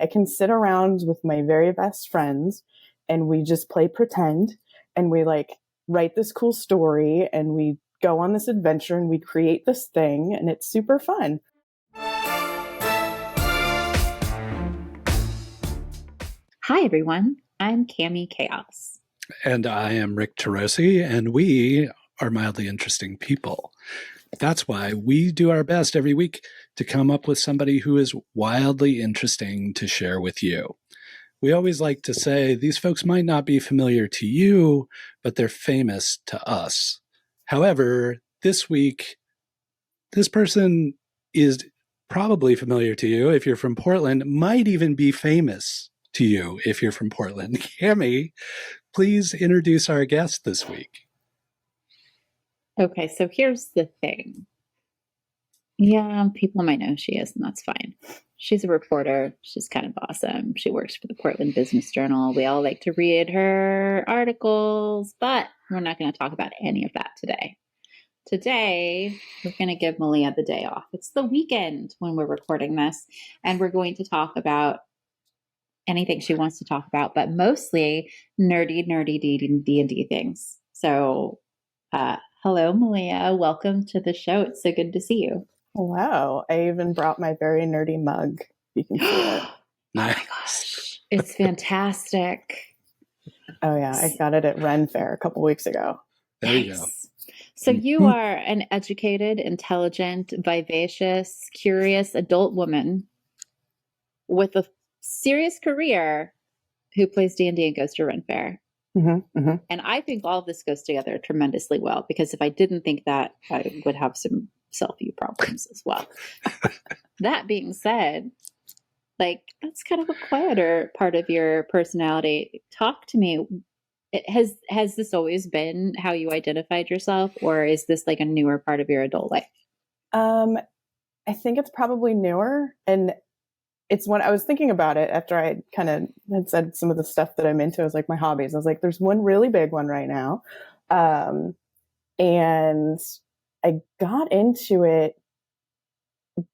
I can sit around with my very best friends and we just play pretend and we like write this cool story and we go on this adventure and we create this thing and it's super fun. Hi, everyone. I'm Cami Kaos. And I am Rick Turoczy, and we are mildly interesting people. That's why we do our best every week to come up with somebody who is wildly interesting to share with you. We always like to say these folks might not be familiar to you, but they're famous to us. However, this week, this person is probably familiar to you if you're from Portland, might even be famous to you if you're from Portland. Cami, please introduce our guest this week. Okay, so here's the thing. Yeah, people might know who she is, and that's fine. She's a reporter. She's kind of awesome. She works for the Portland Business Journal. We all like to read her articles, but we're not going to talk about any of that today. Today, we're going to give Malia the day off. It's the weekend when we're recording this, and we're going to talk about anything she wants to talk about, but mostly nerdy D&D things. So, hello, Malia. Welcome to the show. It's so good to see you. Wow. I even brought my very nerdy mug. You can see it. Oh my gosh. It's fantastic. Oh yeah. I got it at Ren Faire a couple weeks ago. There you go. So you are an educated, intelligent, vivacious, curious adult woman with a serious career who plays D&D and goes to Ren Faire. And I think all of this goes together tremendously well, because if I didn't think that, I would have some self-view problems as well. That being said, like, that's kind of a quieter part of your personality. Talk to me. Has this always been how you identified yourself, or is this like a newer part of your adult life? I think it's probably newer, and it's when I was thinking about it after I kind of had said some of the stuff that I'm into. I was like, my hobbies. I was like, there's one really big one right now. And I got into it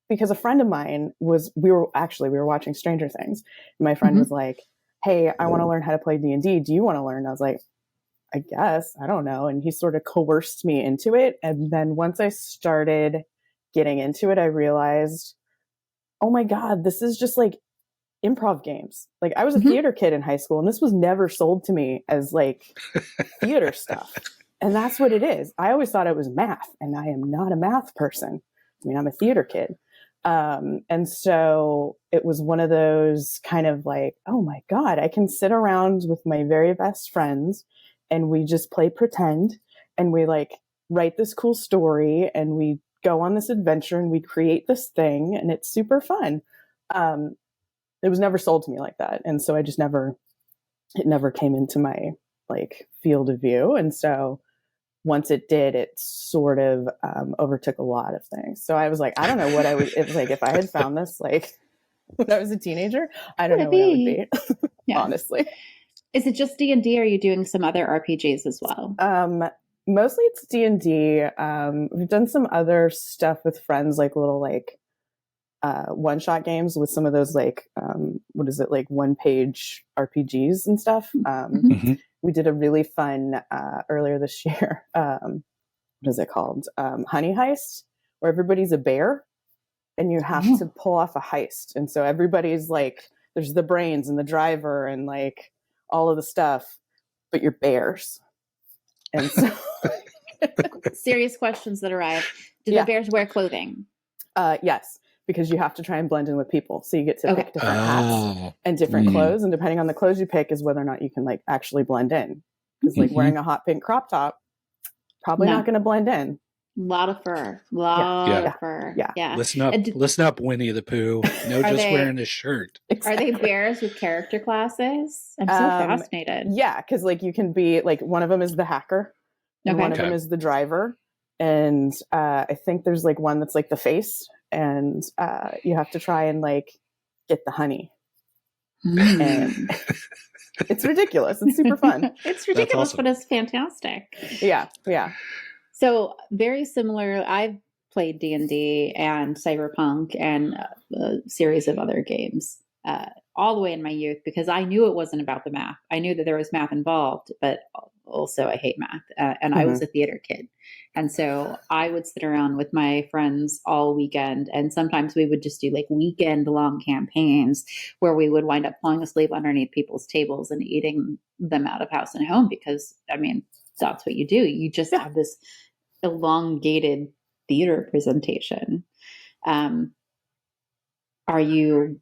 because a friend of mine we were watching Stranger Things. And my friend was like, hey, I want to learn how to play D&D. Do you want to learn? I was like, I guess, I don't know. And he sort of coerced me into it. And then once I started getting into it, I realized, oh my God, this is just like improv games. Like, I was a theater kid in high school, and this was never sold to me as like theater stuff. And that's what it is. I always thought it was math, and I am not a math person. I mean, I'm a theater kid. And so it was one of those kind of like, oh my God, I can sit around with my very best friends and we just play pretend and we like write this cool story and we go on this adventure and we create this thing and it's super fun. It was never sold to me like that. And so it never came into my like field of view. And so once it did, it sort of overtook a lot of things. So I was like, I don't know what it was like if I had found this like when I was a teenager, I don't know what it would be, yeah. Honestly. Is it just D&D or are you doing some other RPGs as well? Mostly it's D&D. We've done some other stuff with friends, like little like one-shot games with some of those like, like one-page RPGs and stuff. We did a really fun earlier this year. What is it called? Honey Heist, where everybody's a bear and you have to pull off a heist. And so everybody's like, there's the brains and the driver and like all of the stuff, but you're bears. And so serious questions that arrive. Do the bears wear clothing? Yes, because you have to try and blend in with people. So you get to pick different hats and different clothes. And depending on the clothes you pick is whether or not you can like actually blend in. Because like wearing a hot pink crop top, probably not going to blend in. A lot of fur. Of fur. Yeah. Listen up, Winnie the Pooh. No, just wearing a shirt. Exactly. Are they bears with character classes? I'm so fascinated. Yeah, because like you can be like one of them is the hacker. And one of them is the driver. And I think there's like one that's like the face. And you have to try and like get the honey. And it's ridiculous. It's super fun. It's ridiculous, awesome. But it's fantastic. Yeah. So very similar. I've played D&D and Cyberpunk and a series of other games. all the way in my youth because I knew it wasn't about the math. I knew that there was math involved, but also I hate math. And I was a theater kid. And so I would sit around with my friends all weekend. And sometimes we would just do like weekend long campaigns where we would wind up falling asleep underneath people's tables and eating them out of house and home because, I mean, that's what you do. You just have this elongated theater presentation. Are you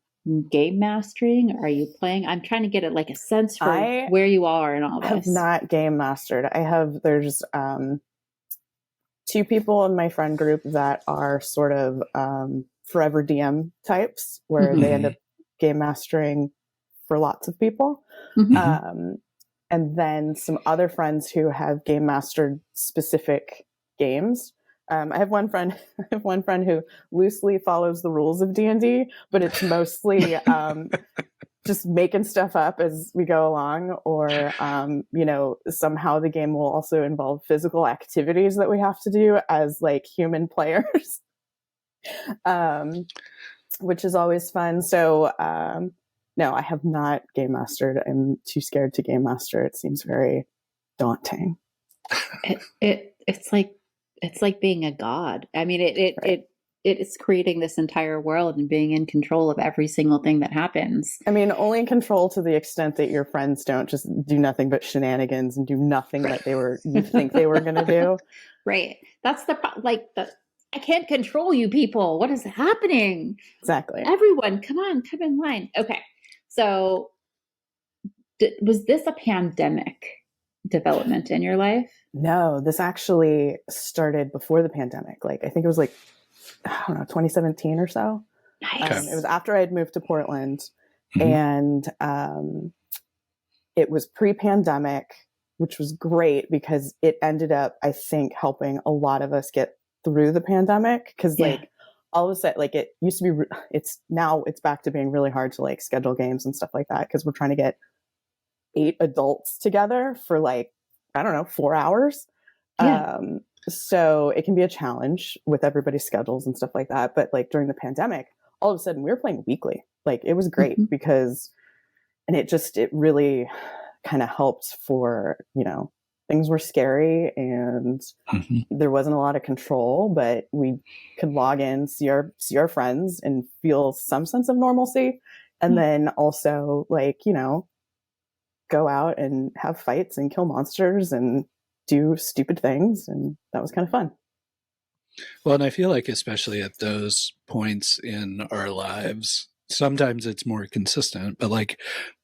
game mastering? Are you playing? I'm trying to get like a sense for where you are in all this. I have not game mastered. There's two people in my friend group that are sort of forever DM types where they end up game mastering for lots of people. And then some other friends who have game mastered specific games. I have one friend who loosely follows the rules of D&D, but it's mostly just making stuff up as we go along, or somehow the game will also involve physical activities that we have to do as like human players, which is always fun. So no, I have not game mastered. I'm too scared to game master. It seems very daunting. It's like being a god. I mean, it is creating this entire world and being in control of every single thing that happens. I mean, only in control to the extent that your friends don't just do nothing but shenanigans and do nothing that you think they were going to do. Right. That's I can't control you people. What is happening? Exactly. Everyone, come in line. Okay. So was this a pandemic development in your life? No, this actually started before the pandemic. Like, I think it was like, I don't know, 2017 or so. Nice. It was after I had moved to Portland, and it was pre-pandemic, which was great because it ended up, I think, helping a lot of us get through the pandemic. Because like all of a sudden, like it used to be, it's back to being really hard to like schedule games and stuff like that because we're trying to get 8 adults together for like, I don't know, 4 hours. Yeah. So it can be a challenge with everybody's schedules and stuff like that. But like during the pandemic, all of a sudden we were playing weekly. Like it was great because, and it really kind of helped for, things were scary and there wasn't a lot of control, but we could log in, see our friends and feel some sense of normalcy. And then also like, go out and have fights and kill monsters and do stupid things. And that was kind of fun. Well, and I feel like especially at those points in our lives, sometimes it's more consistent, but like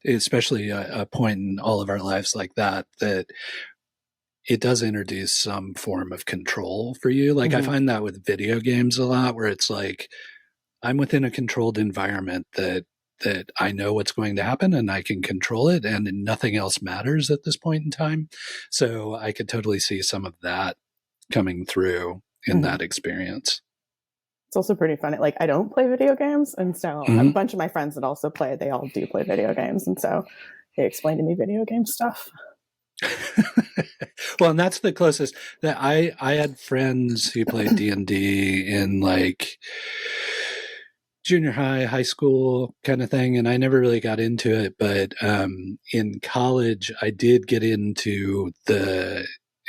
especially a point in all of our lives like that it does introduce some form of control for you. Like I find that with video games a lot where it's like I'm within a controlled environment that I know what's going to happen and I can control it and nothing else matters at this point in time. So I could totally see some of that coming through in that experience. It's also pretty funny. Like I don't play video games. And so a bunch of my friends that also play, they all do play video games. And so they explain to me video game stuff. Well, and that's the closest that I had friends who played D&D in like junior high school kind of thing. And I never really got into it. But in college, I did get into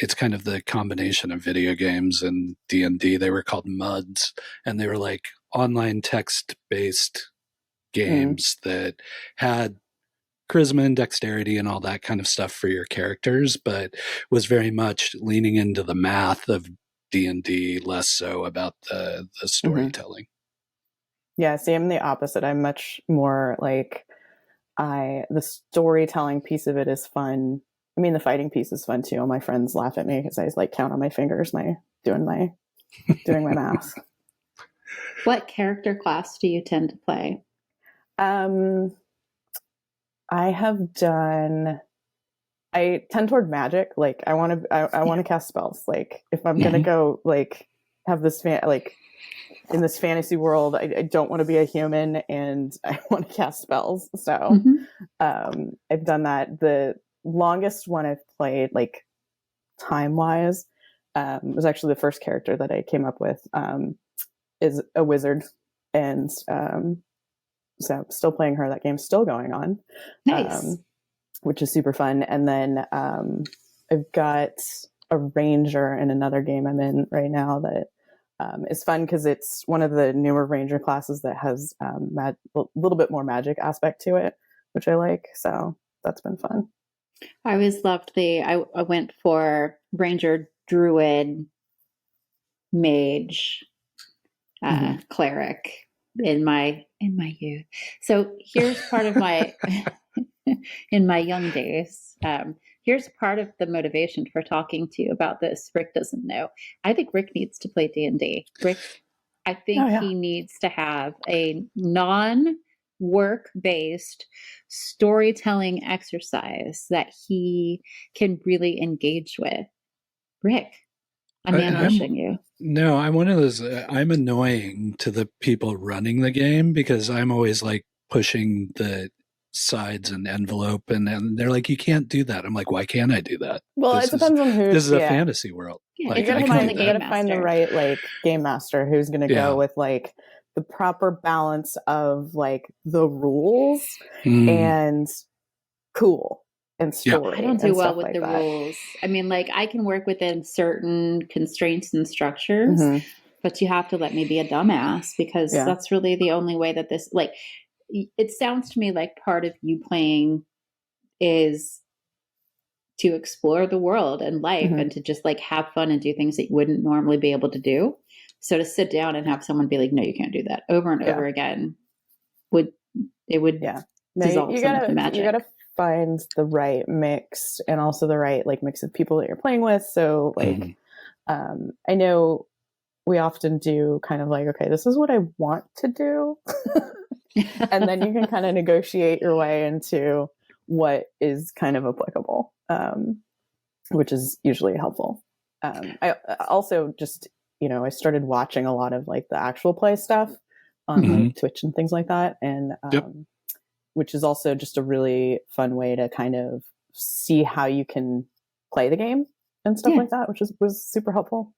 it's kind of the combination of video games and D&D. They were called MUDs, and they were like online text-based games that had charisma and dexterity and all that kind of stuff for your characters, but was very much leaning into the math of D&D, less so about the storytelling. Yeah, see, I'm the opposite. I'm much more like the storytelling piece of it is fun. I mean, the fighting piece is fun too. All my friends laugh at me because I like count on my fingers, doing my math. What character class do you tend to play? I tend toward magic. Like I want to cast spells. Like if I'm going to go like have this in this fantasy world, I don't want to be a human and I want to cast spells. So I've done that. The longest one I've played, like time-wise, was actually the first character that I came up with, is a wizard. And So still playing her. That game's still going on. Nice. Which is super fun. And then I've got a ranger in another game I'm in right now that is fun because it's one of the newer ranger classes that has a little bit more magic aspect to it, which I like. So that's been fun. I always loved I went for ranger, druid, mage, cleric in my youth. So here's part of my in my young days. Here's part of the motivation for talking to you about this. Rick doesn't know. I think Rick needs to play D&D. Rick, I think he needs to have a non-work-based storytelling exercise that he can really engage with. Rick, I'm ambushing you. No, I'm one of those, I'm annoying to the people running the game because I'm always like pushing the sides and envelope and they're like, you can't do that. I'm like, why can't I do that? Well, it depends on who. This is a fantasy world. Yeah, like, you gotta find the right like game master who's going to go with like the proper balance of like the rules and cool and story. I don't do well with the rules. I mean, like I can work within certain constraints and structures, but you have to let me be a dumbass because that's really the only way that this, like, it sounds to me like part of you playing is to explore the world and life and to just like have fun and do things that you wouldn't normally be able to do. So to sit down and have someone be like, no, you can't do that over and over again would dissolve some of the magic. You gotta find the right mix and also the right like mix of people that you're playing with. So like I know we often do kind of like, okay, this is what I want to do. And then you can kind of negotiate your way into what is kind of applicable, which is usually helpful. I also just, I started watching a lot of like the actual play stuff on like Twitch and things like that. And which is also just a really fun way to kind of see how you can play the game and stuff like that, which was super helpful.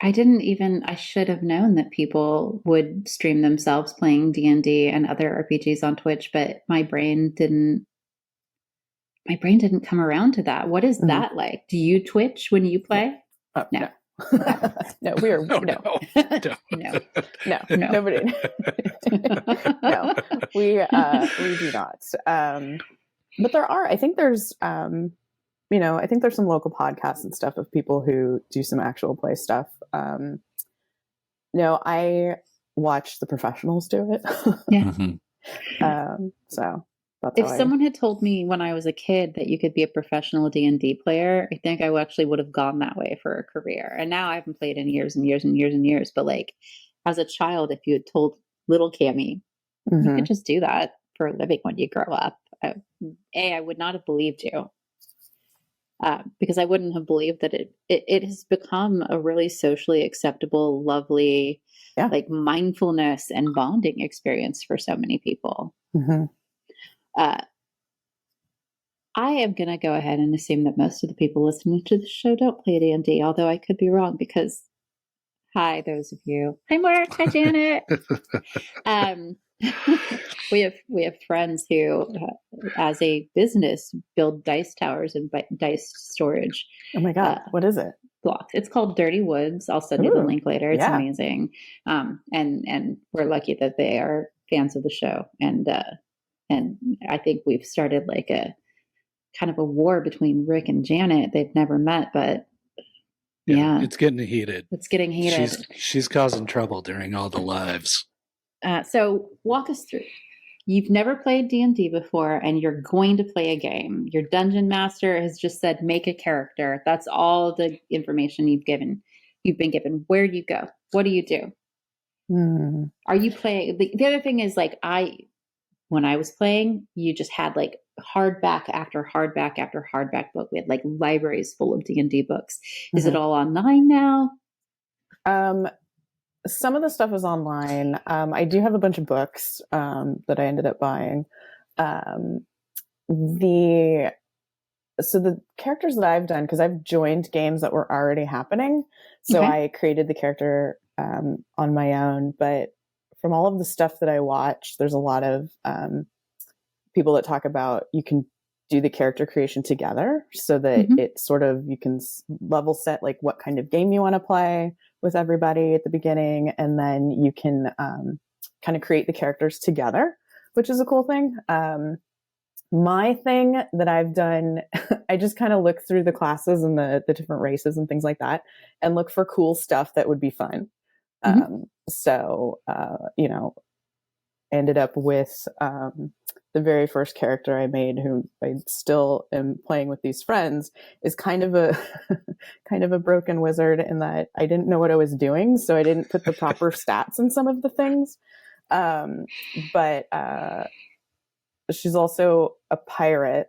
I should have known that people would stream themselves playing D&D and other RPGs on Twitch, but my brain didn't come around to that. What is that like? Do you Twitch when you play? No. No, we are no. Nobody. No, we do not. But I think there's I think there's some local podcasts and stuff of people who do some actual play stuff. I watch the professionals do it. So that's if someone had told me when I was a kid that you could be a professional D&D player, I think I actually would have gone that way for a career. And now I haven't played in years and years and years and years. But like as a child, if you had told little Cami, you could just do that for a living when you grow up, I would not have believed you. Because I wouldn't have believed that it has become a really socially acceptable, lovely, like mindfulness and bonding experience for so many people. I am going to go ahead and assume that most of the people listening to the show don't play D&D, although I could be wrong because, hi, those of you. Hi, Mark. Hi, Janet. We have friends who, as a business, build dice towers and dice storage. Oh my God, what is it? Blocks. It's called Dirty Woods. I'll send you the link later. It's amazing. And we're lucky that they are fans of the show. And I think we've started like a kind of a war between Rick and Janet. They've never met, but it's getting heated. It's getting heated. She's causing trouble during all the lives. So walk us through. You've never played D&D before, and you're going to play a game. Your dungeon master has just said, make a character. That's all the information you've been given. Where do you go? What do you do? Are you playing? The other thing is like, when I was playing, you just had like hardback after hardback after hardback book. We had like libraries full of D&D books. Is it all online now? Some of the stuff is online. I do have a bunch of books that I ended up buying. The characters that I've done, because I've joined games that were already happening, so I created the character on my own. But from all of the stuff that I watch, there's a lot of people that talk about you can do the character creation together so that it's sort of, you can level set like what kind of game you want to play with everybody at the beginning. And then you can kind of create the characters together, which is a cool thing. My thing that I've done, I just kind of look through the classes and the different races and things like that and look for cool stuff that would be fun. So, you know, ended up with the very first character I made, who I still am playing with these friends, is kind of a kind of a broken wizard in that I didn't know what I was doing, so I didn't put the proper stats in some of the things. But she's also a pirate,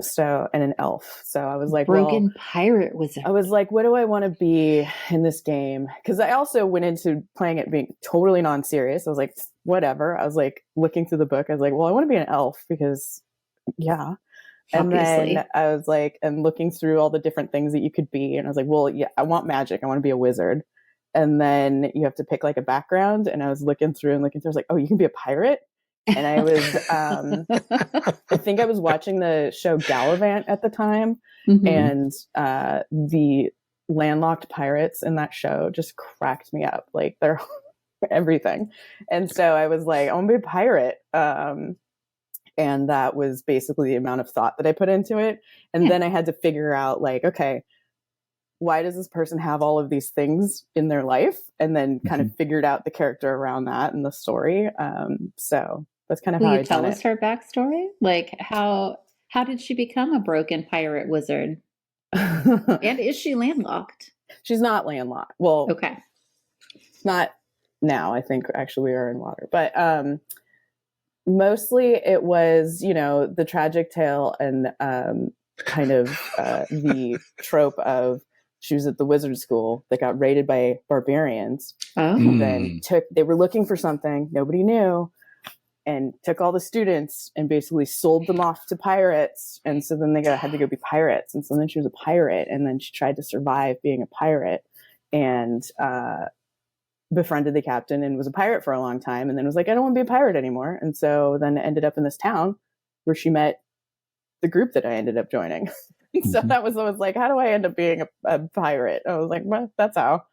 so, and an elf. So I was like, broken pirate wizard. I was like, what do I want to be in this game? Because I also went into playing it being totally non-serious. I was like, whatever. I was like looking through the book. I was like, well, I want to be an elf because, yeah. And Obviously. then I was like, and looking through all the different things that you could be, and I was like, well, yeah, I want magic. I want to be a wizard. And then you have to pick like a background. And I was looking through. I was like, oh, you can be a pirate. And I was, I think I was watching the show Gallivant at the time, and the landlocked pirates in that show just cracked me up. Like, they're everything. And so I was like, I want to be a pirate. And that was basically the amount of thought that I put into it. And then I had to figure out, like, okay, why does this person have all of these things in their life? And then kind of figured out the character around that and the story. So that's kind of how I tell us her backstory. Like, how did she become a broken pirate wizard? And is she landlocked? She's not landlocked. Well, okay, not now. I think actually we are in water, but mostly it was, you know, the tragic tale and kind of the trope of she was at the wizard school that got raided by barbarians. Then they were looking for something nobody knew, and took all the students and basically sold them off to pirates. And so then they had to go be pirates. And so then she was a pirate, and then she tried to survive being a pirate, and befriended the captain and was a pirate for a long time. And then was like, I don't want to be a pirate anymore. And so then ended up in this town where she met the group that I ended up joining. So that was, I was like, how do I end up being a pirate? I was like, well, that's how.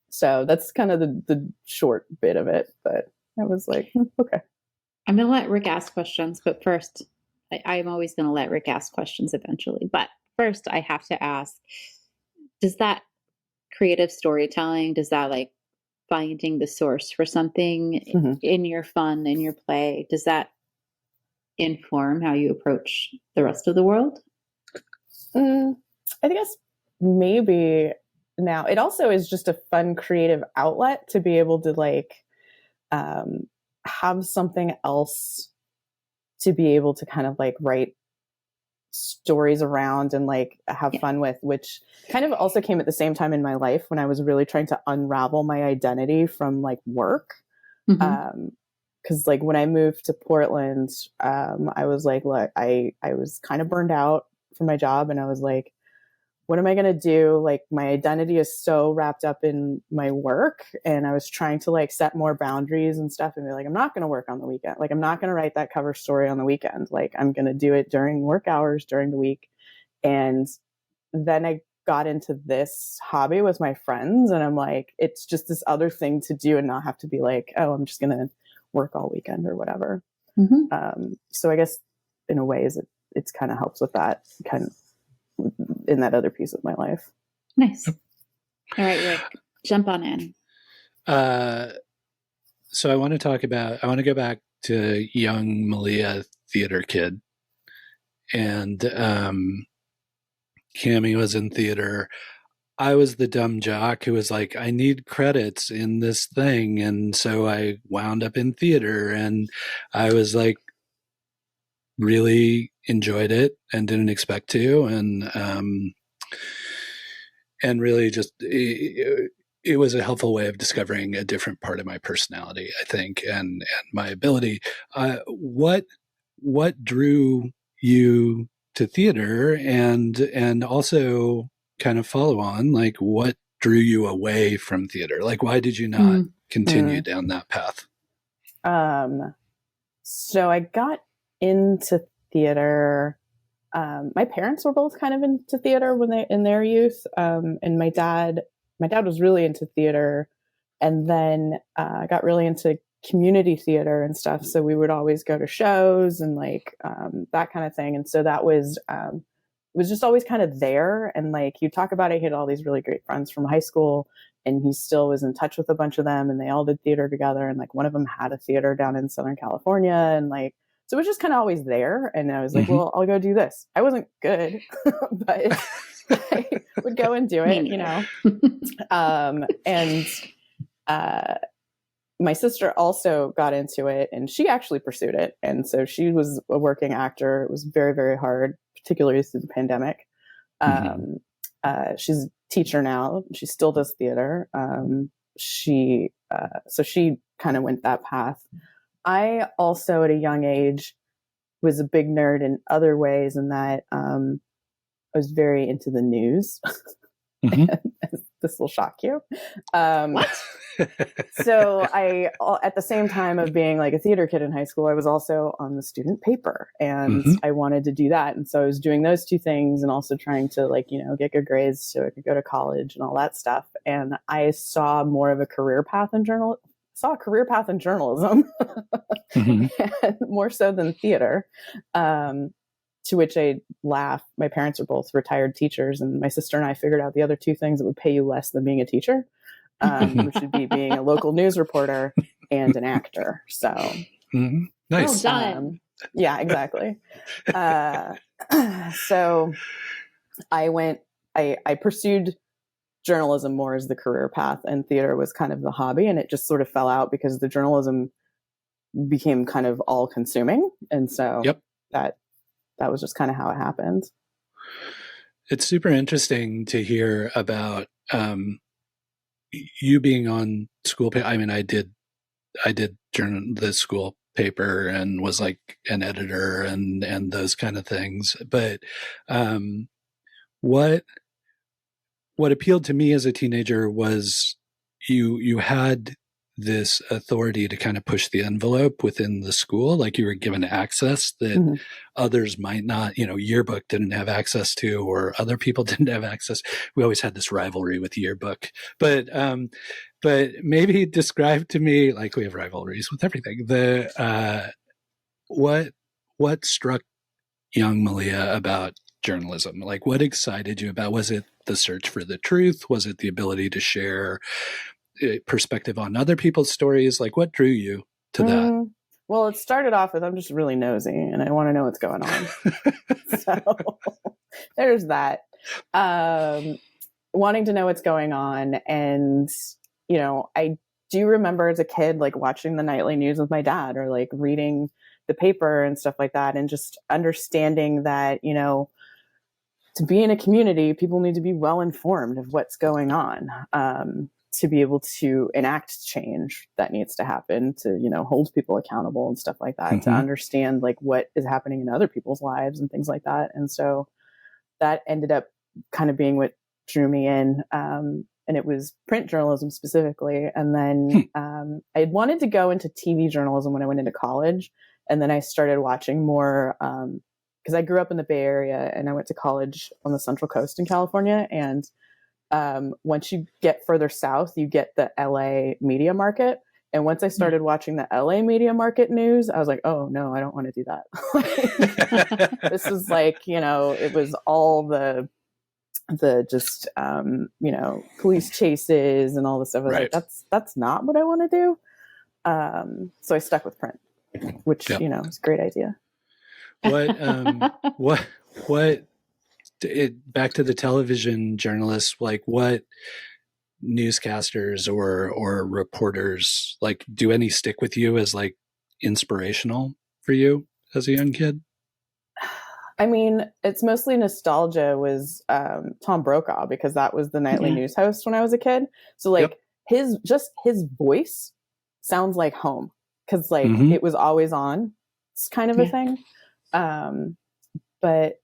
So that's kind of the short bit of it, but I was like, okay. I'm going to let Rick ask questions, but first, I'm always going to let Rick ask questions eventually. But first, I have to ask, does that creative storytelling, does that like finding the source for something in your fun, in your play, does that inform how you approach the rest of the world? I guess maybe now. It also is just a fun creative outlet to be able to like have something else to be able to kind of like write stories around and like have fun with, which kind of also came at the same time in my life when I was really trying to unravel my identity from like work. Because like when I moved to Portland, I was like, look, I was kind of burned out from my job, and I was like, what am I going to do? Like, my identity is so wrapped up in my work, and I was trying to like set more boundaries and stuff and be like, I'm not going to work on the weekend. Like, I'm not going to write that cover story on the weekend. Like, I'm going to do it during work hours during the week. And then I got into this hobby with my friends, and I'm like, it's just this other thing to do and not have to be like, oh, I'm just going to work all weekend or whatever. So I guess in a way it's kind of helps with that kind of in that other piece of my life. Nice. All right, Rick, jump on in. So I want to go back to young Malia theater kid. And Cami was in theater. I was the dumb jock who was like, I need credits in this thing. And so I wound up in theater, and I was like, really enjoyed it and didn't expect to. And really just, it was a helpful way of discovering a different part of my personality, I think, and my ability. What drew you to theater, and also kind of follow on, like what drew you away from theater? Like, why did you not continue down that path? So I got into theater. My parents were both kind of into theater when they in their youth, and my dad was really into theater, and then got really into community theater and stuff. So we would always go to shows and like that kind of thing. And so that was it was just always kind of there. And like you talk about it, he had all these really great friends from high school, and he still was in touch with a bunch of them, and they all did theater together. And like one of them had a theater down in Southern California, and like so it was just kind of always there. And I was like, well, I'll go do this. I wasn't good, but I would go and do it, you know. My sister also got into it, and she actually pursued it. And so she was a working actor. It was very, very hard, particularly through the pandemic. She's a teacher now. She still does theater. So she kind of went that path. I also, at a young age, was a big nerd in other ways, in that I was very into the news. This will shock you. What? So at the same time of being like a theater kid in high school, I was also on the student paper, and I wanted to do that. And so I was doing those two things, and also trying to like, you know, get good grades so I could go to college and all that stuff. And I saw more of a career path in journalism, and more so than theater. To which I laugh. My parents are both retired teachers, and my sister and I figured out the other two things that would pay you less than being a teacher, which would be being a local news reporter and an actor. So nice. Well done. Yeah, exactly. So I pursued journalism more as the career path, and theater was kind of the hobby, and it just sort of fell out because the journalism became kind of all consuming. And so that was just kind of how it happened. It's super interesting to hear about you being on school. I mean, I did the school paper and was like an editor and those kind of things. But what appealed to me as a teenager was you had this authority to kind of push the envelope within the school. Like you were given access that others might not, you know, Yearbook didn't have access to, or other people didn't have access. We always had this rivalry with Yearbook, but maybe describe to me, like we have rivalries with everything. What struck young Malia about journalism? Like what excited you about? Was it the search for the truth? Was it the ability to share perspective on other people's stories? Like what drew you to that? Well, it started off with, I'm just really nosy and I want to know what's going on. So there's that. Wanting to know what's going on. And, you know, I do remember as a kid, like watching the nightly news with my dad, or like reading the paper and stuff like that. And just understanding that, you know, to be in a community, people need to be well informed of what's going on. To be able to enact change that needs to happen, to, you know, hold people accountable and stuff like that, to understand like what is happening in other people's lives and things like that. And so that ended up kind of being what drew me in. And it was print journalism specifically. And then I had wanted to go into TV journalism when I went into college. And then I started watching more, because I grew up in the Bay Area and I went to college on the Central Coast in California. And once you get further south, you get the LA media market. And once I started watching the LA media market news, I was like, oh no, I don't want to do that. This is like, you know, it was all the just, you know, police chases and all this stuff. I was like, that's not what I want to do. So I stuck with print, which, you know, is a great idea. What back to the television journalists, like what newscasters or reporters, like do any stick with you as like inspirational for you as a young kid? I mean, it's mostly nostalgia was Tom Brokaw, because that was the nightly news host when I was a kid. So like his voice sounds like home, because like it was always on. It's kind of a thing. But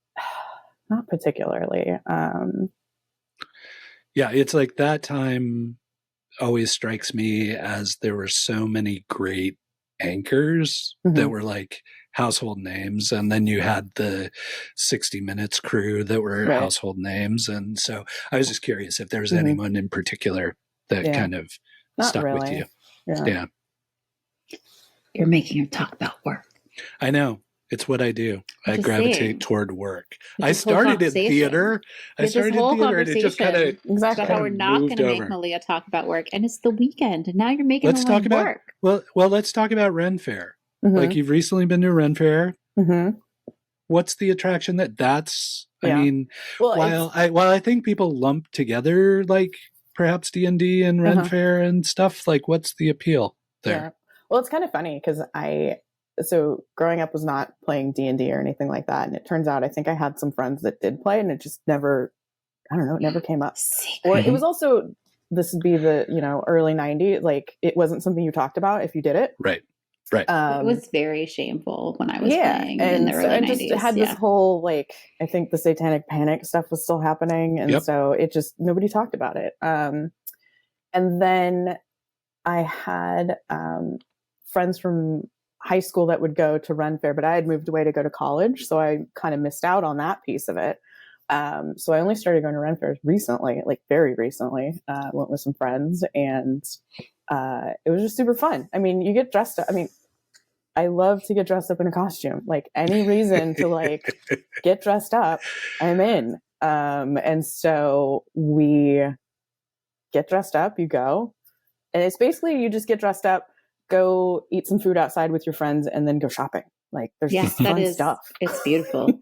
not particularly. Yeah, it's like that time always strikes me as there were so many great anchors that were like household names, and then you had the 60 Minutes crew that were household names. And so I was just curious if there was anyone in particular that kind of stuck with you. Yeah. You're making her talk about work. I know. It's what I do. I gravitate toward work. I started in theater. And it just kind of about how we're not going to make Malia talk about work, and it's the weekend, and now you're making her talk about work. Well, let's talk about Ren Faire. Like, you've recently been to Ren Faire. What's the attraction that's? I mean, while I think people lump together like perhaps D&D and Ren Faire and stuff, like, what's the appeal there? Yeah. Well, it's kind of funny because so growing up was not playing D&D or anything like that. And it turns out I think I had some friends that did play, and it just never, I don't know, it never came up. Or it was also, this would be the, early 90s. Like, it wasn't something you talked about if you did it. Right. It was very shameful when I was playing in the early 90s. It had this whole, like, I think the Satanic Panic stuff was still happening. And so it just, nobody talked about it. And then I had friends from high school that would go to Ren Faire, but I had moved away to go to college. So I kind of missed out on that piece of it. So I only started going to Ren Faire recently, like very recently. Went with some friends, and it was just super fun. I mean, you get dressed up. I mean, I love to get dressed up in a costume. Like, any reason to like get dressed up, I'm in. And so we get dressed up, you go. And it's basically, you just get dressed up, go eat some food outside with your friends, and then go shopping. Like, there's just fun stuff. It's beautiful.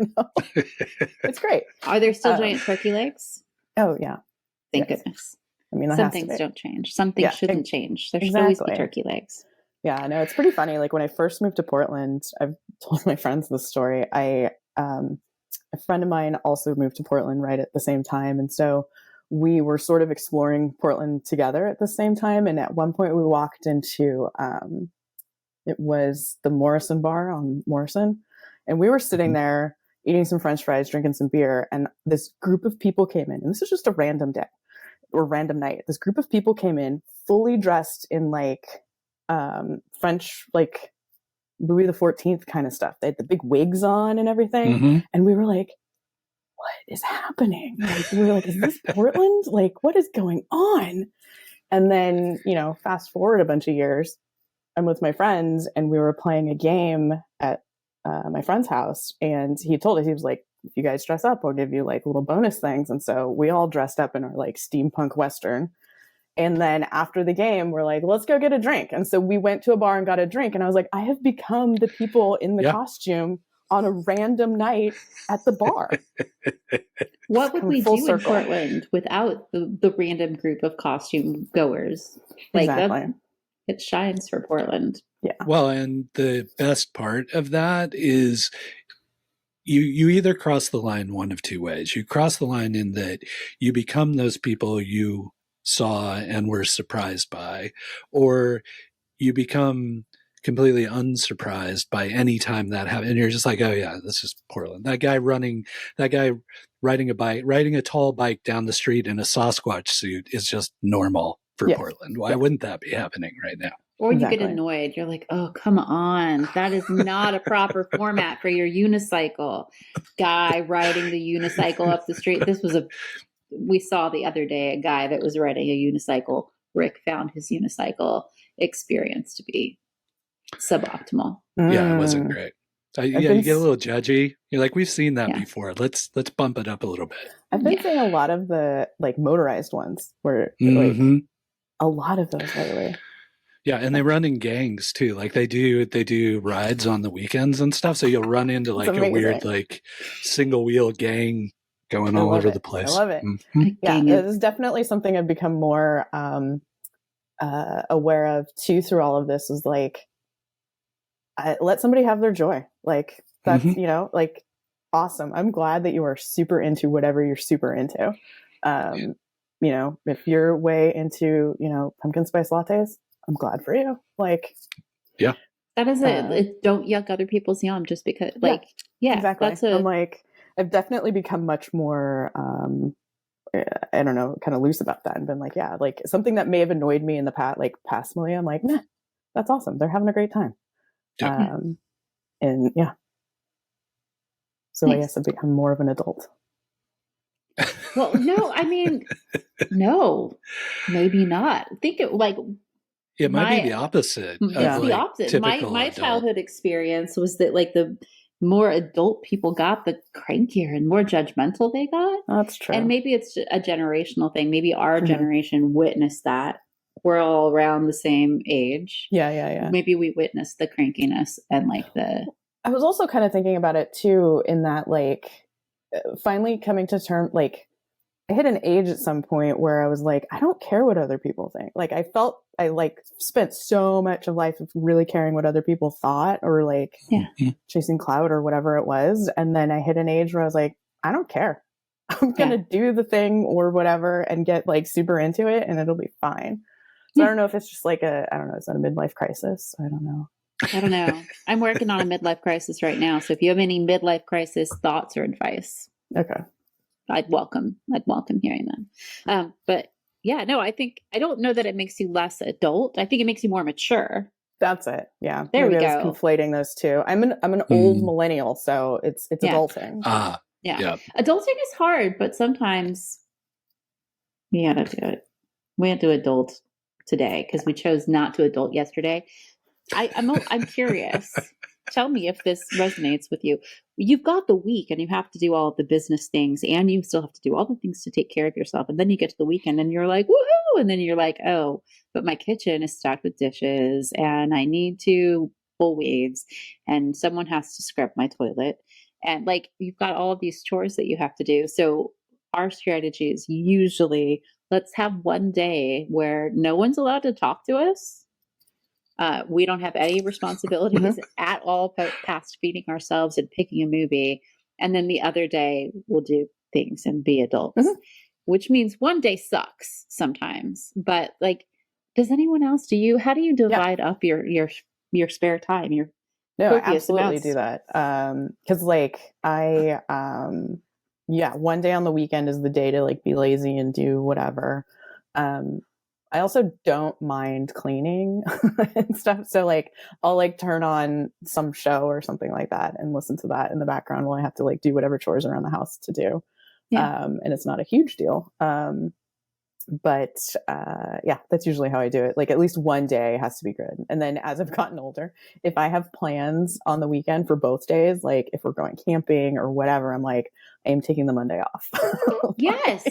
It's great. Are there still giant turkey legs? Oh, yeah. Thank goodness. I mean, some things don't change. Some things shouldn't change. There should always be turkey legs. Yeah, no, it's pretty funny. Like, when I first moved to Portland, I've told my friends this story. A friend of mine also moved to Portland right at the same time. And so we were sort of exploring Portland together at the same time. And at one point we walked into, it was the Morrison bar on Morrison. And we were sitting there eating some French fries, drinking some beer. And this group of people came in. And this is just a random day or random night. This group of people came in fully dressed in like French, like Louis XIV kind of stuff. They had the big wigs on and everything. And we were like, what is happening? Like, we were like, is this Portland? Like, what is going on? And then, fast forward a bunch of years, I'm with my friends, and we were playing a game at my friend's house. And he told us, he was like, if you guys dress up, I'll give you like little bonus things. And so we all dressed up in our like steampunk Western. And then after the game, we're like, let's go get a drink. And so we went to a bar and got a drink. And I was like, I have become the people in the costume on a random night at the bar. What would we do in Portland without the random group of costume goers? Like, it shines for Portland. Yeah. Well, and the best part of that is you either cross the line one of two ways. You cross the line in that you become those people you saw and were surprised by, or you become completely unsurprised by any time that happens. And you're just like, oh yeah, this is Portland. That guy riding a tall bike down the street in a Sasquatch suit is just normal for Portland. Why wouldn't that be happening right now? Or you get annoyed. You're like, oh, come on. That is not a proper format for your unicycle. Guy riding the unicycle up the street. We saw the other day a guy that was riding a unicycle. Rick found his unicycle experience to be suboptimal. Yeah, it wasn't great. You get a little judgy. You're like, we've seen that before. Let's bump it up a little bit. I've been seeing a lot of the like motorized ones where like a lot of those lately. Yeah, and they run in gangs too. Like they do rides on the weekends and stuff. So you'll run into like a weird like single wheel gang going all over the place. I love it. Yeah, it is definitely something I've become more aware of too through all of this. Is like, let somebody have their joy. Like that's like awesome. I'm glad that you are super into whatever you're super into. If you're way into pumpkin spice lattes, I'm glad for you. Like, yeah, that is it. Don't yuck other people's yum just because. Like, yeah, exactly. I'm like, I've definitely become much more I don't know, kind of loose about that and been like, yeah, like something that may have annoyed me in the past Malia, I'm like, nah, that's awesome. They're having a great time. Yeah. And yeah. So I guess I've become more of an adult. Well, no, I mean, no, maybe not. Think it like it might be the opposite. It's the opposite. My childhood experience was that like the more adult people got, the crankier and more judgmental they got. That's true. And maybe it's a generational thing. Maybe our generation witnessed that. We're all around the same age. Yeah. Maybe we witnessed the crankiness and like the. I was also kind of thinking about it too, in that like finally coming to terms, like I hit an age at some point where I was like, I don't care what other people think. Like I felt I like spent so much of life of really caring what other people thought or like chasing clout or whatever it was. And then I hit an age where I was like, I don't care. I'm going to do the thing or whatever and get like super into it and it'll be fine. So I don't know if it's just like I don't know, is that a midlife crisis? I don't know. I'm working on a midlife crisis right now. So if you have any midlife crisis thoughts or advice, okay, I'd welcome hearing them. But yeah, no, I don't know that it makes you less adult. I think it makes you more mature. That's it. Yeah. There we go. I was conflating those two. I'm an old millennial, so it's adulting. Yeah. Adulting is hard, but sometimes we gotta do it. We have to adult today because we chose not to adult yesterday. I'm curious. Tell me if this resonates with you. You've got the week and you have to do all of the business things and you still have to do all the things to take care of yourself. And then you get to the weekend and you're like, woohoo! And then you're like, oh, but my kitchen is stacked with dishes and I need to pull weeds and someone has to scrub my toilet. And like, you've got all of these chores that you have to do. So our strategy is usually let's have one day where no one's allowed to talk to us. We don't have any responsibilities at all past feeding ourselves and picking a movie. And then the other day we'll do things and be adults, which means one day sucks sometimes. But like, does anyone else, how do you divide up your spare time? No, I absolutely do that. Cause like one day on the weekend is the day to like be lazy and do whatever. I also don't mind cleaning and stuff. So like, I'll like turn on some show or something like that and listen to that in the background while I have to like do whatever chores around the house to do. And it's not a huge deal. But that's usually how I do it. Like at least one day has to be good. And then as I've gotten older, if I have plans on the weekend for both days, like if we're going camping or whatever, I'm like, I am taking the Monday off. Yes.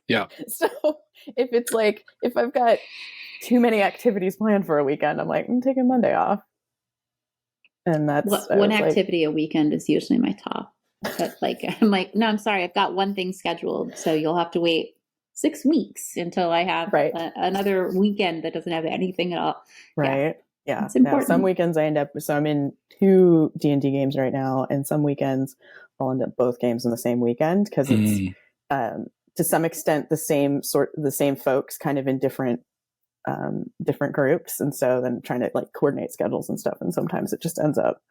Yeah. So if it's like, if I've got too many activities planned for a weekend, I'm like, I'm taking Monday off. And that's one activity a weekend is usually my top. But like, I'm like, no, I'm sorry. I've got one thing scheduled. So you'll have to wait 6 weeks until I have another weekend that doesn't have anything at all. Right. Yeah. It's important. Some weekends I'm in 2 D&D games right now. And some weekends I'll end up both games in the same weekend because it's, to some extent the same folks kind of in different groups. And so then trying to like coordinate schedules and stuff. And sometimes it just ends up,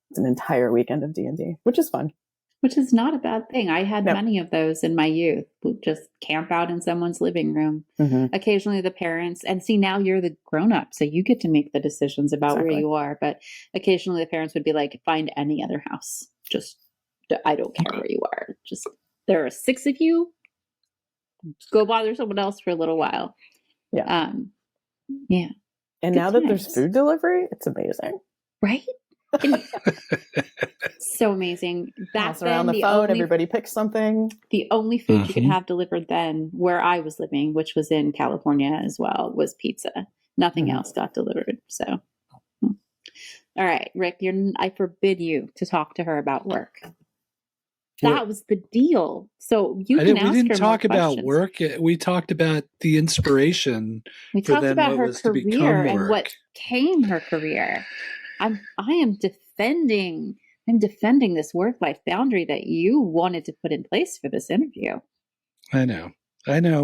it's an entire weekend of D&D, which is fun. Which is not a bad thing. I had many of those in my youth. We'd just camp out in someone's living room. Occasionally the parents, and see now you're the grown up, so you get to make the decisions about where you are. But occasionally the parents would be like, find any other house. Just, I don't care where you are. Just, there are 6 of you. Just go bother someone else for a little while. Yeah. Yeah. And now that there's food delivery, it's amazing. Right? So amazing. That's around the phone, everybody picks something. The only food you could have delivered then where I was living, which was in California as well, was pizza. Nothing else got delivered. So all right, Rick, I forbid you to talk to her about work. That was the deal. So you can ask her. We didn't talk about work. We talked about the inspiration. We talked about her career and what came her career. I am defending this work-life boundary that you wanted to put in place for this interview. I know,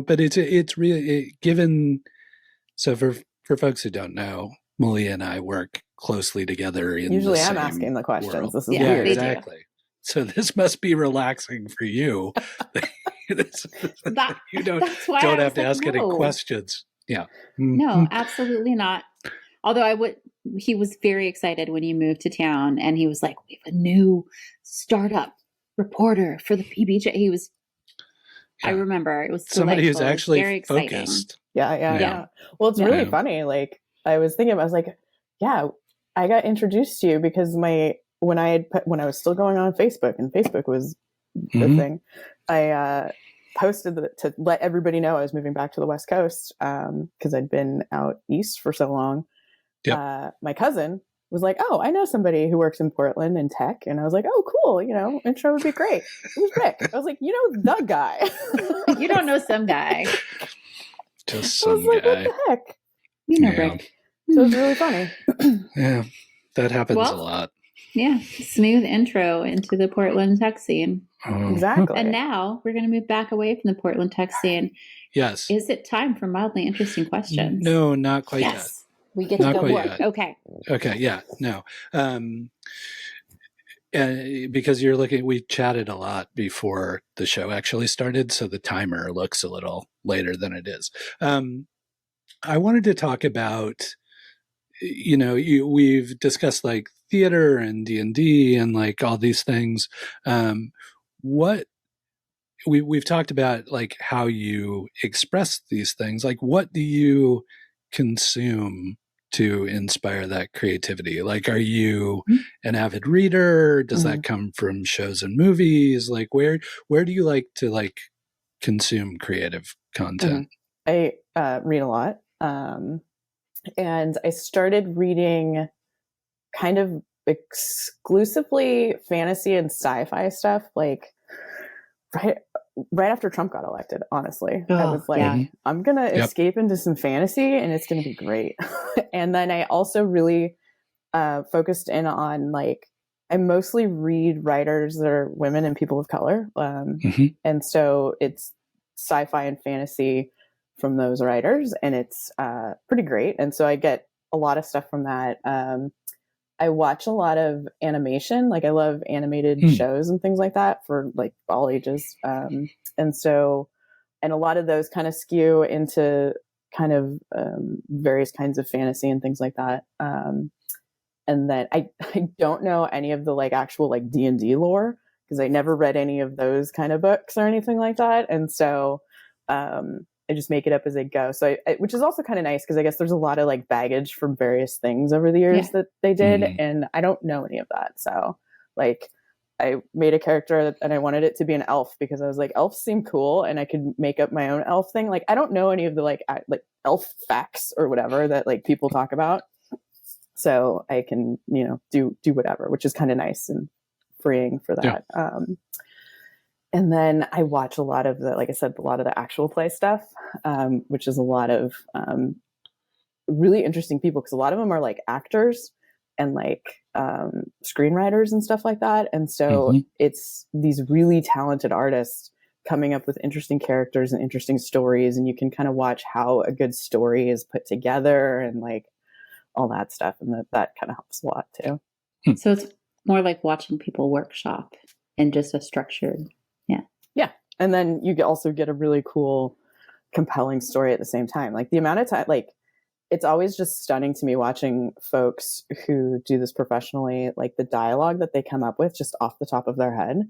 but it's really given. So for folks who don't know, Malia and I work closely together. Usually, I'm asking the questions. World. This is weird. Exactly. So this must be relaxing for you. You don't have to ask any questions. Yeah. No, absolutely not. Although he was very excited when you moved to town, and he was like, we have a new startup reporter for the PBJ. He was, I remember, it was somebody delightful. who's actually very focused. Yeah. Well, it's really funny. Like, I was thinking, I was like, yeah, I got introduced to you because when I was still going on Facebook, and Facebook was the thing, I posted to let everybody know I was moving back to the West Coast because I'd been out east for so long. Yep. My cousin was like, oh, I know somebody who works in Portland in tech. And I was like, oh, cool. Intro would be great. It was Rick. I was like, the guy. You don't know some guy. Just some I was like, guy. what the heck? Rick. So it was really funny. Yeah, that happens a lot. Yeah, smooth intro into the Portland tech scene. Exactly. And now we're going to move back away from the Portland tech scene. Yes. Is it time for mildly interesting questions? No, not quite yet. We get to go work. Okay. Yeah, no. Because we chatted a lot before the show actually started, so the timer looks a little later than it is. I wanted to talk about, we've discussed like theater and D&D and like all these things. We've talked about like how you express these things. Like, what do you consume to inspire that creativity? Like, are you an avid reader? Does that come from shows and movies? Like, where do you like to like consume creative content? I read a lot. And I started reading kind of exclusively fantasy and sci-fi stuff, like right after Trump got elected, honestly. I was like, I'm going to escape into some fantasy and it's going to be great. And then I also really focused in on like, I mostly read writers that are women and people of color. And so it's sci-fi and fantasy from those writers, and it's pretty great. And so I get a lot of stuff from that. I watch a lot of animation. Like, I love animated shows and things like that for like all ages. And a lot of those kind of skew into kind of various kinds of fantasy and things like that. And then I don't know any of the like actual like D&D lore because I never read any of those kind of books or anything like that. And so I just make it up as I go. So which is also kind of nice because I guess there's a lot of like baggage from various things over the years that they did. And I don't know any of that. So like I made a character and I wanted it to be an elf because I was like, elves seem cool and I could make up my own elf thing. Like, I don't know any of the like elf facts or whatever that like people talk about. So I can, do whatever, which is kind of nice and freeing for that. Yeah. And then I watch a lot of like I said, a lot of the actual play stuff, which is a lot of really interesting people because a lot of them are like actors and like screenwriters and stuff like that. And so it's these really talented artists coming up with interesting characters and interesting stories. And you can kind of watch how a good story is put together and like all that stuff. And that kind of helps a lot too. So it's more like watching people workshop and just a structured. Yeah. And then you also get a really cool, compelling story at the same time. Like the amount of time, like it's always just stunning to me watching folks who do this professionally, like the dialogue that they come up with just off the top of their head.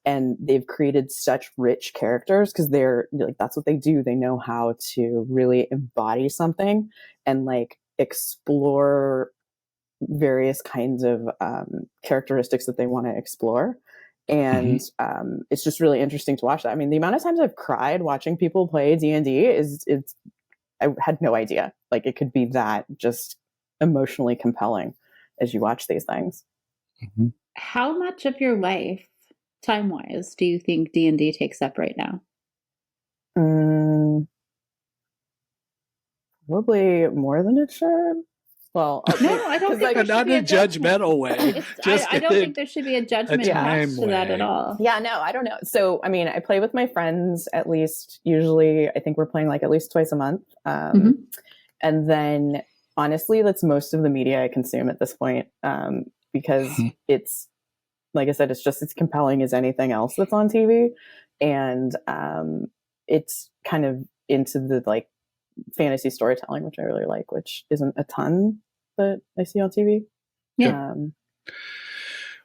And they've created such rich characters because they're like, that's what they do. They know how to really embody something and like explore various kinds of characteristics that they want to explore. And it's just really interesting to watch that. I mean, the amount of times I've cried watching people play D&D I had no idea. Like it could be that just emotionally compelling as you watch these things. How much of your life, time-wise, do you think D&D takes up right now? Probably more than it should. Well, no, I don't think like, not in a judgmental way. I don't think there should be a judgment attached to that at all. Yeah, no, I don't know. So, I mean, I play with my friends at least. Usually, I think we're playing like at least twice a month. And then, honestly, that's most of the media I consume at this point because it's like I said, it's just as compelling as anything else that's on TV. And it's kind of into the like fantasy storytelling, which I really like, which isn't a ton that I see on TV. Yeah.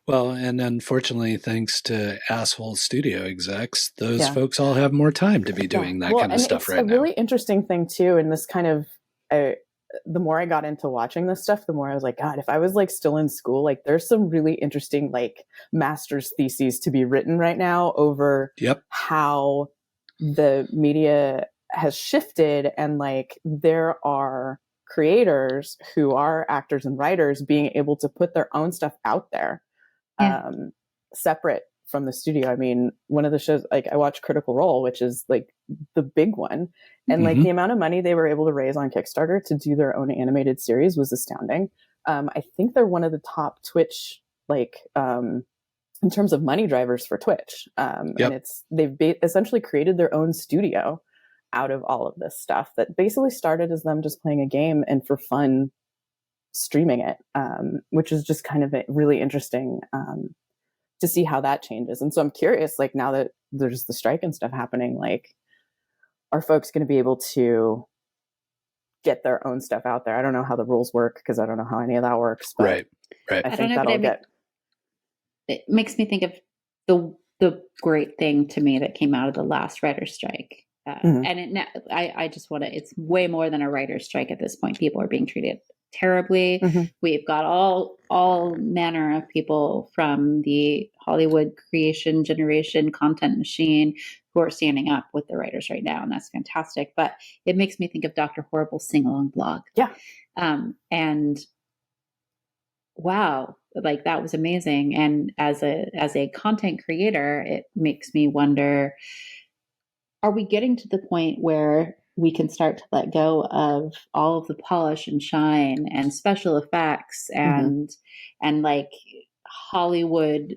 Well, and unfortunately, thanks to asshole studio execs, those folks all have more time to be doing that kind of stuff right now. It's a really interesting thing too, and this kind of, the more I got into watching this stuff, the more I was like, God, if I was like still in school, like there's some really interesting like master's theses to be written right now over how the media has shifted, and like there are creators who are actors and writers being able to put their own stuff out there. Separate from the studio. I mean, one of the shows, like I watch Critical Role, which is like the big one. And like the amount of money they were able to raise on Kickstarter to do their own animated series was astounding. I think they're one of the top Twitch, like in terms of money drivers for Twitch. And they've essentially created their own studio out of all of this stuff that basically started as them just playing a game and for fun streaming it, which is just kind of really interesting to see how that changes. And so I'm curious, like now that there's the strike and stuff happening, like are folks going to be able to get their own stuff out there? I don't know how the rules work because I don't know how any of that works. But right. I think that'll get. It makes me think of the great thing to me that came out of the last writer's strike. And I just want to, it's way more than a writer's strike at this point. People are being treated terribly. We've got all manner of people from the Hollywood creation generation content machine who are standing up with the writers right now. And that's fantastic. But it makes me think of Dr. Horrible's sing-along blog. And wow, like that was amazing. And as a content creator, it makes me wonder, are we getting to the point where we can start to let go of all of the polish and shine and special effects and like Hollywood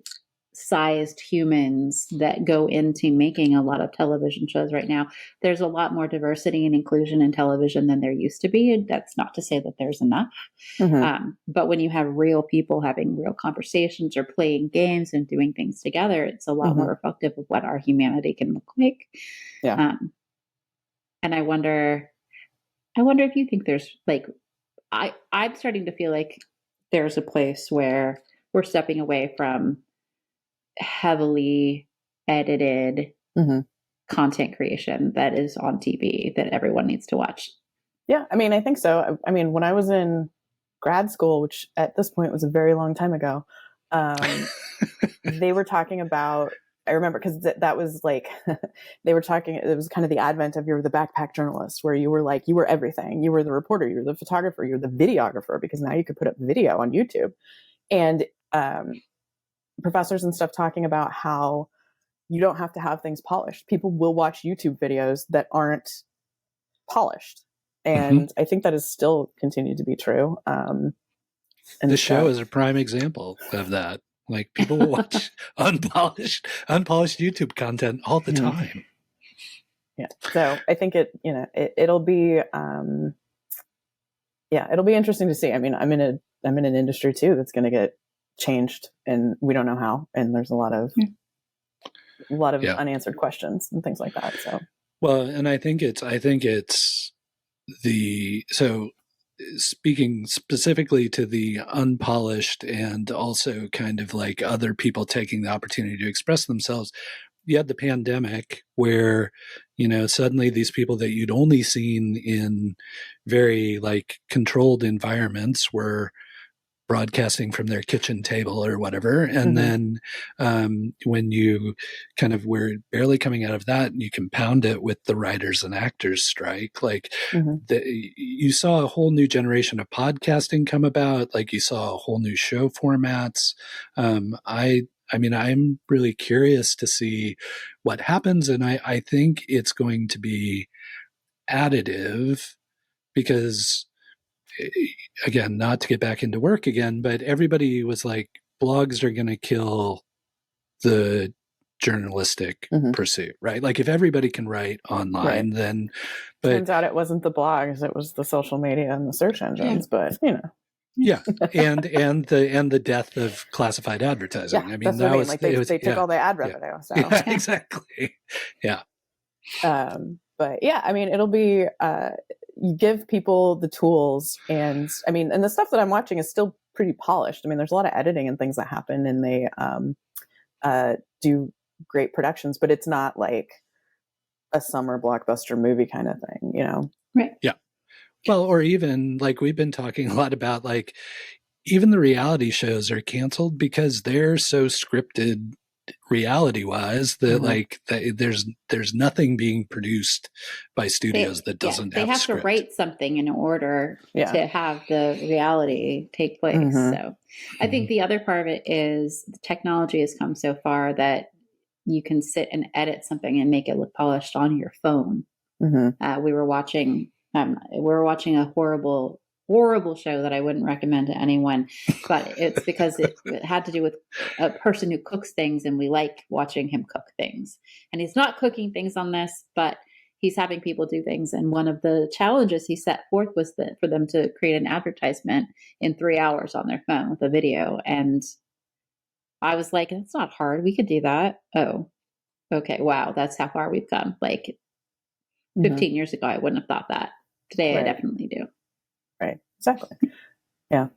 sized humans that go into making a lot of television shows right now? There's a lot more diversity and inclusion in television than there used to be. And that's not to say that there's enough. But when you have real people having real conversations or playing games and doing things together, it's a lot more reflective of what our humanity can look like. And I wonder if you think there's like, I'm starting to feel like there's a place where we're stepping away from heavily edited content creation that is on TV that everyone needs to watch. Yeah, I mean, I think so. I mean, when I was in grad school, which at this point was a very long time ago, they were talking about, I remember because that was like, they were talking, it was kind of the advent of you're the backpack journalist where you were like, you were everything. You were the reporter, you were the photographer, you were the videographer, because now you could put up video on YouTube. And professors and stuff talking about how you don't have to have things polished. People will watch YouTube videos that aren't polished. And I think that is still continued to be true. And the show is a prime example of that. Like people will watch unpolished YouTube content all the time. Yeah. So I think it'll be, it'll be interesting to see. I mean, I'm in an industry too that's going to get changed, and we don't know how. And there's a lot of unanswered questions and things like that. So well, and I think it's so speaking specifically to the unpolished and also kind of like other people taking the opportunity to express themselves, you had the pandemic where, suddenly these people that you'd only seen in very like controlled environments were broadcasting from their kitchen table or whatever. And then when you kind of were barely coming out of that, and you compound it with the writers and actors strike, like you saw a whole new generation of podcasting come about. Like you saw a whole new show formats. I mean, I'm really curious to see what happens. And I think it's going to be additive because, again, not to get back into work again, but everybody was like, blogs are going to kill the journalistic pursuit, right? Like if everybody can write online, then... But turns out it wasn't the blogs, it was the social media and the search engines, but Yeah, and the death of classified advertising. Yeah, I mean, that's what I mean. Like they took all the ad revenue. So yeah, exactly. Yeah. But yeah, I mean, it'll be you give people the tools, and I mean, and the stuff that I'm watching is still pretty polished. I mean, there's a lot of editing and things that happen, and they do great productions, but it's not like a summer blockbuster movie kind of thing, you know? Right. Yeah. Well, or even like we've been talking a lot about, like even the reality shows are canceled because they're so scripted reality wise that like there's nothing being produced by studios that doesn't they have script. to write something in order to have the reality take place. So I think the other part of it is the technology has come so far that you can sit and edit something and make it look polished on your phone. We were watching a horrible show that I wouldn't recommend to anyone, but it's because it had to do with a person who cooks things, and we like watching him cook things. And he's not cooking things on this, but he's having people do things. And one of the challenges he set forth was for them to create an advertisement in 3 hours on their phone with a video. And I was like, it's not hard. We could do that. Oh, okay. Wow. That's how far we've come. Like 15 years ago, I wouldn't have thought that. Today, I definitely do. Right. Exactly. Yeah.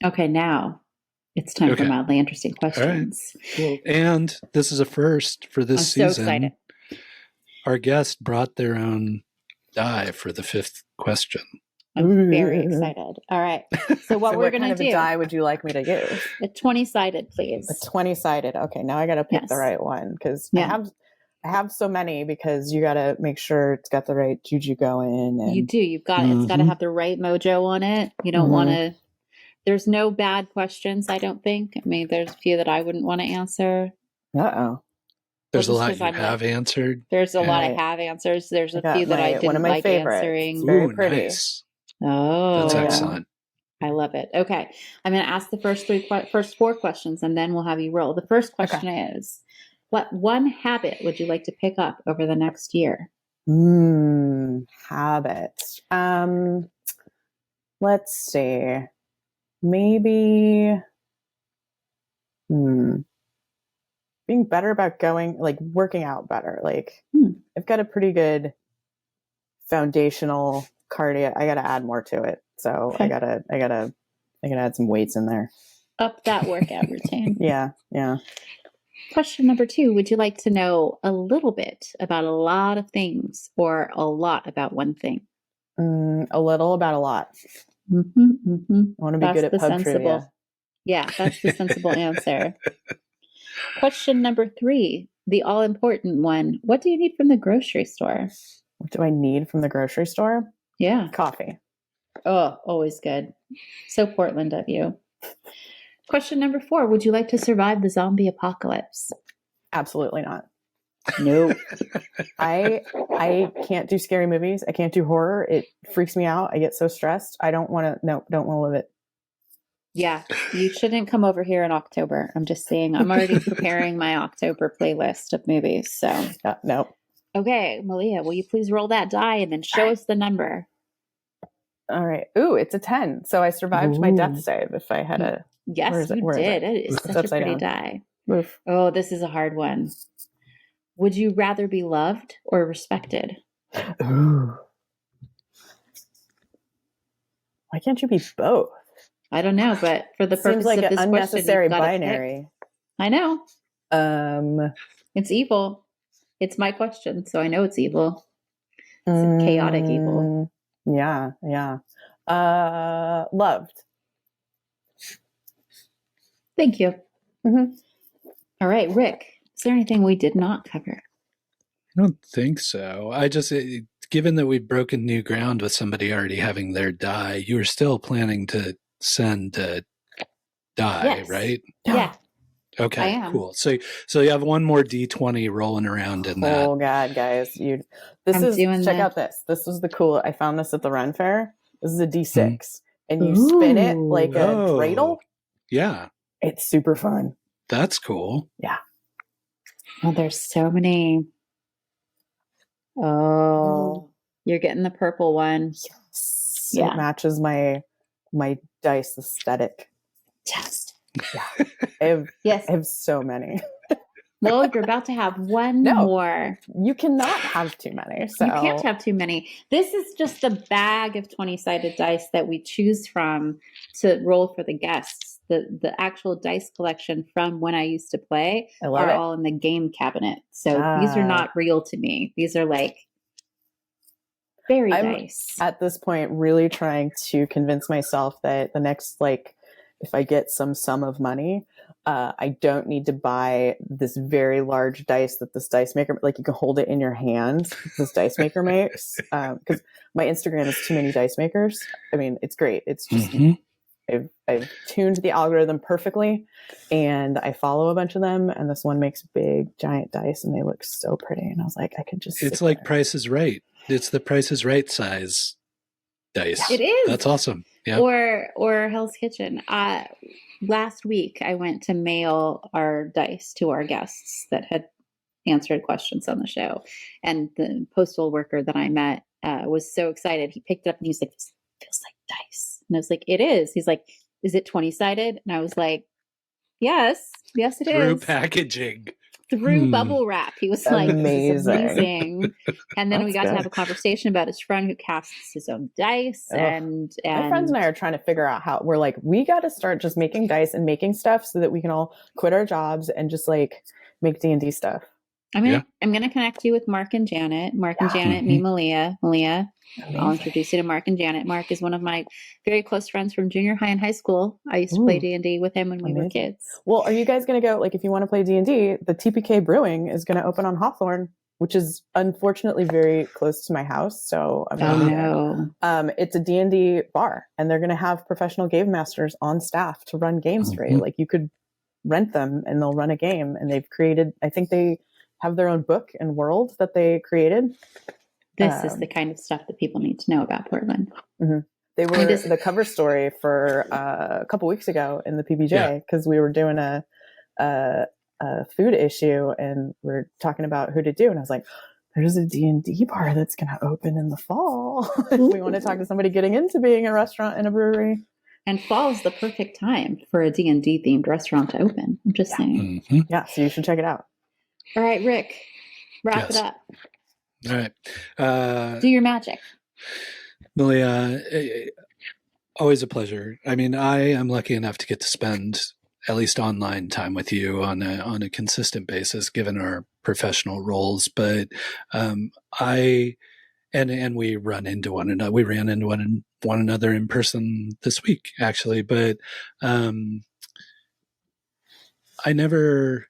Okay. Now it's time for mildly interesting questions. All right. Cool. And this is a first for this season. I'm so excited. Our guest brought their own die for the 5th question. I'm very excited. All right. So what we're going to do. What die would you like me to use? A 20-sided, please. A 20-sided. Okay. Now I got to pick the right one, because I have so many, because you got to make sure it's got the right juju going. And... You do. You've got it's got to have the right mojo on it. You don't want to. There's no bad questions, I don't think. I mean, there's a few that I wouldn't want to answer. There's a lot you have answered. There's a lot I have answers. There's a few that I didn't like answering. It's very pretty. Nice. Oh, that's excellent. I love it. Okay. I'm going to ask the first 4 questions, and then we'll have you roll. The first question is, what one habit would you like to pick up over the next year? Habits. Let's see. Maybe being better about working out better. Like I've got a pretty good foundational cardio. I got to add more to it. So I gotta add some weights in there. Up that workout routine. Yeah. Question number 2. Would you like to know a little bit about a lot of things, or a lot about one thing? A little about a lot. I want to be good at pub trivia. Yeah, that's the sensible answer. Question number 3, the all-important one. What do you need from the grocery store? What do I need from the grocery store? Yeah. Coffee. Oh, always good. So Portland of you. Question number 4. Would you like to survive the zombie apocalypse? Absolutely not. No. I can't do scary movies. I can't do horror. It freaks me out. I get so stressed. I don't want to live it. Yeah. You shouldn't come over here in October. I'm just saying, I'm already preparing my October playlist of movies. So no. Okay. Malia, will you please roll that die and then show us the number? All right. Ooh, it's a 10. So I survived my death save if I had a... Yes, you did. It is such a pretty die. Oof. Oh, this is a hard one. Would you rather be loved or respected? Ooh. Why can't you be both? I don't know, but for the purpose of this unnecessary question, binary. I know. It's evil. It's my question, so I know it's evil. It's a chaotic evil. Yeah. Loved. Thank you. All right, Rick, is there anything we did not cover? I don't think so. Given that we've broken new ground with somebody already having their die, you were still planning to send a die, right? Yeah. Okay, cool. So you have one more D20 rolling around in that. Oh God, guys. Check out this. This was the cool. I found this at the Ren Faire. This is a D6. And you spin it like a dreidel. Yeah. It's super fun. That's cool. Yeah. Oh, there's so many. Oh, you're getting the purple one. Yes. Yeah. It matches my my dice aesthetic. Just. Yeah. Yes. I have so many. Well, you're about to have one more. You cannot have too many. So. You can't have too many. This is just a bag of 20-sided dice that we choose from to roll for the guests. The actual dice collection from when I used to play are all in the game cabinet. So these are not real to me. These are like fairy dice. At this point, really trying to convince myself that the next, like, if I get some sum of money, I don't need to buy this very large dice that this dice maker, like you can hold it in your hand, this dice maker makes. Because my Instagram is too many dice makers. I mean, it's great. It's just, I've tuned the algorithm perfectly and I follow a bunch of them. And this one makes big, giant dice and they look so pretty. And I was like, I could just. It's like Price is Right. It's the Price is Right size dice. It is. That's awesome. Yeah. Or Hell's Kitchen. Last week, I went to mail our dice to our guests that had answered questions on the show. And the postal worker that I met was so excited. He picked it up and he was like, "This feels like dice." And I was like, "It is." He's like, "Is it 20-sided?" And I was like, yes, it is. Through packaging. Through bubble wrap. He was like, amazing. "This is amazing." And then we got to have a conversation about his friend who casts his own dice. And my friends and I are trying to figure out how we're like, we got to start just making dice and making stuff so that we can all quit our jobs and just like make D&D stuff. I'm gonna connect you with Mark and Janet. Mark and Janet, me, Malia. Malia, I'll introduce you to Mark and Janet. Mark is one of my very close friends from junior high and high school. I used to play D&D with him when we were kids. Well, are you guys gonna go, like, if you want to play D&D, the TPK Brewing is gonna open on Hawthorne, which is unfortunately very close to my house. So it's a D&D bar, and they're gonna have professional game masters on staff to run games for you. Like, you could rent them and they'll run a game, and they've created, I think they have their own book and world that they created. This is the kind of stuff that people need to know about Portland. They were the cover story for a couple weeks ago in the PBJ because we were doing a food issue and we're talking about who to do. And I was like, there's a D&D bar that's going to open in the fall. We want to talk to somebody getting into being a restaurant and a brewery. And fall is the perfect time for a D&D themed restaurant to open. I'm just saying. Yeah, so you should check it out. All right, Rick, wrap it up. All right. Do your magic. Malia, always a pleasure. I mean, I am lucky enough to get to spend at least online time with you on a consistent basis, given our professional roles. But we run into one another. We ran into one another in person this week, actually. But I never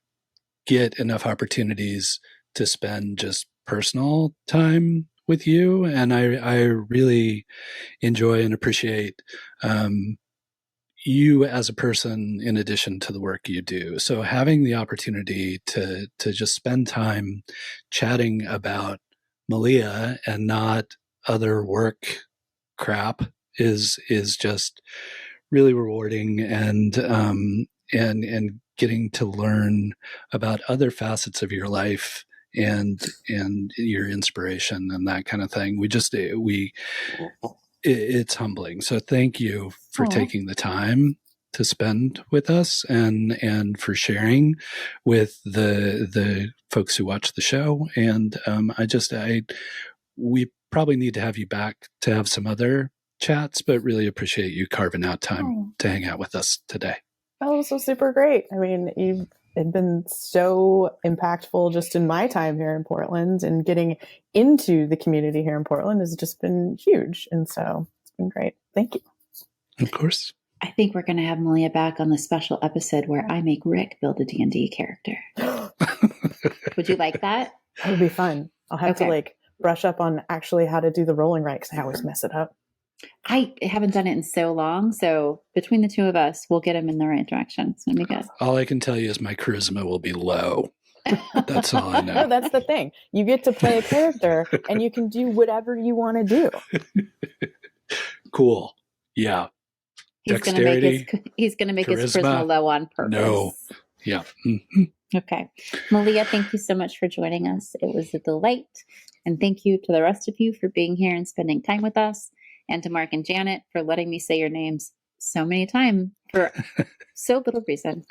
get enough opportunities to spend just personal time with you, and I really enjoy and appreciate you as a person in addition to the work you do. So having the opportunity to just spend time chatting about Malia and not other work crap is just really rewarding, and getting to learn about other facets of your life and your inspiration and that kind of thing. It's humbling. So thank you for taking the time to spend with us and for sharing with the folks who watch the show. And we probably need to have you back to have some other chats, but really appreciate you carving out time to hang out with us today. Oh, this was super great. I mean, you've been so impactful just in my time here in Portland, and getting into the community here in Portland has just been huge. And so it's been great. Thank you. Of course. I think we're going to have Malia back on the special episode where I make Rick build a D&D character. Would you like that? That would be fun. I'll have to brush up on actually how to do the rolling right, because I always mess it up. I haven't done it in so long, so between the two of us, we'll get him in the right direction. It's going to be good. All I can tell you is my charisma will be low. That's all I know. No, that's the thing. You get to play a character, and you can do whatever you want to do. Cool. Yeah. He's going to make his charisma low on purpose. No. Yeah. Okay. Malia, thank you so much for joining us. It was a delight. And thank you to the rest of you for being here and spending time with us. and to Mark and Janet for letting me say your names so many times for so little reason.